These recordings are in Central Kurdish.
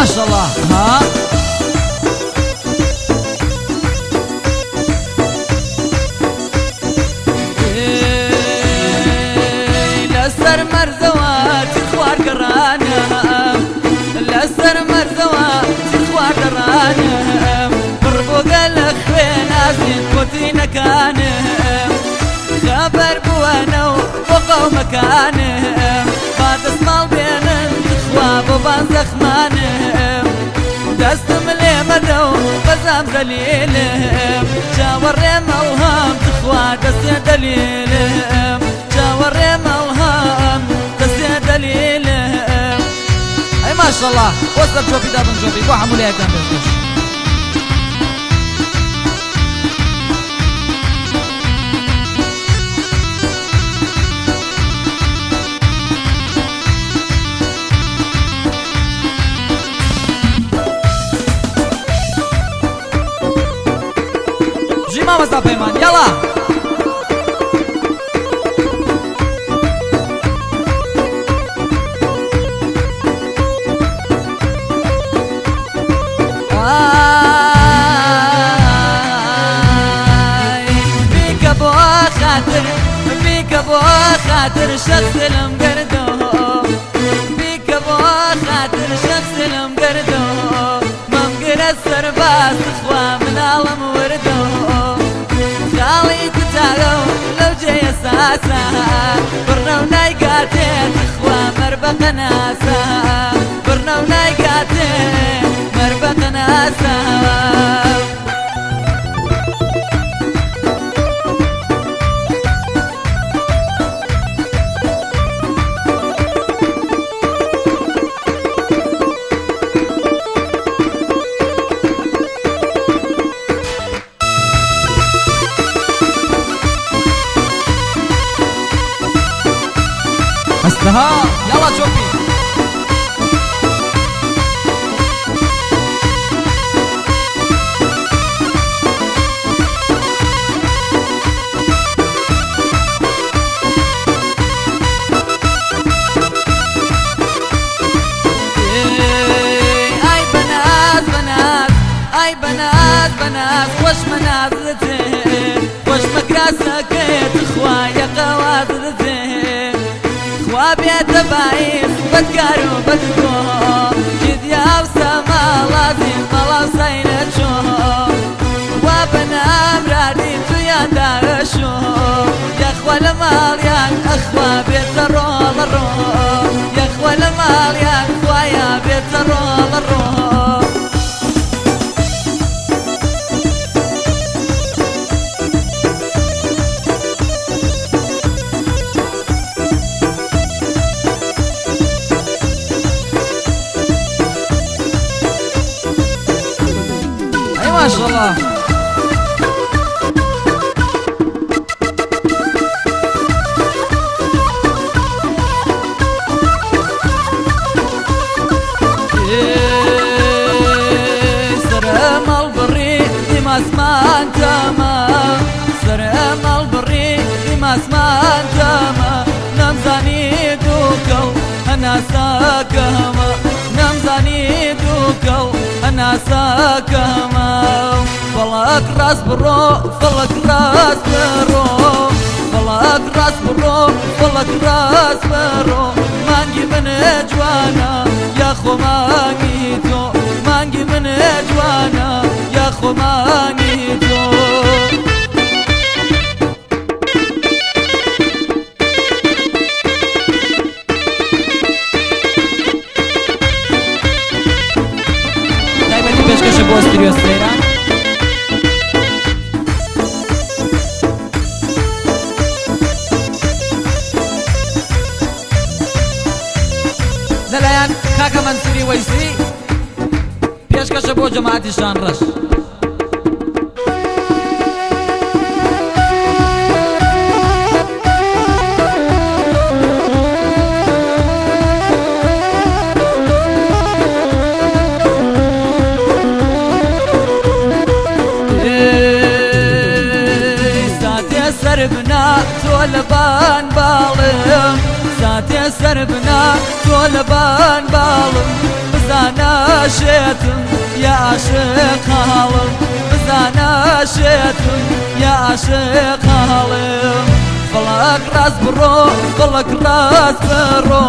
ما شاء الله. ها لسر مرزوات خوار قرانم لسر مرزوات خوار قرانم بربو قلق خوين ازين كوتي نكانم خبر بوانو وقو مكانم بعد اسمال بينن تخواب وبان زخمانم دستم لي مدو بزام دليلم جاوري موهام تخوا دستي دليلم جاوري موهام دستي دليلم. اي ما شاء الله وصل جوبي دابن جوبي بو حمولي هكذا بيش ماما زابيمان يلا. بيك ابو خاطر بيك ابو خاطر شخص المقردو بيك ابو خاطر شخص المقردو ممقر السرباس اخوة من عالم وردو خالي تتعلو لو جاي اساسا برنا ونايقاتين اخوة مربق ناسا برنا ونايقاتين مربق ناسا. ها يلا شوفي اي بنات بنات اي بنات بنات وش منازلتين وش مقراسك اخوايا قوازلتين خوابيت بايس بدقارو بدقو كذ يا وسما لازم طلع سينة شو وابنا مرادي تويا دارشو يا اخوة المال يا اخوة بيت الرول الرول يا اخوة المال يا اخوة يا بيت الرول الرول. ما شاء الله سرم البري لما اسمان تمام سرم البري لما اسمان تمام نمزاني دوكو انا ساكما نمزاني دوكو انا ساكما فلك راس برو فلك راس برو فلك راس برو فلك راس برو مانجي من جوانا يا خو مانجي تو مانجي من جوانا يا خو مانجي تو. Peškeše bo stereo sfera. لەلایەن کاکە مەنسووری وەیسی پێشکەشە بۆ جەماعەتی شانڕەش. سربنا تولبان بالم ساتي سربنا تولبان بالم بزانا شێتم یا عاشق هاڵم بزانە شێتم یا عاشق هاڵم فڵک ڕاست بڕۆ فڵک ڕاست بڕۆ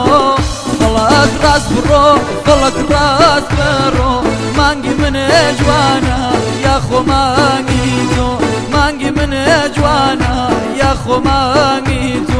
فڵک ڕاست بڕۆ فڵک ڕاست بڕۆ مانگی منێ جوانە یاخۆ مانگی تۆ مانگی منێ جوانە یاخۆ مانگی تۆ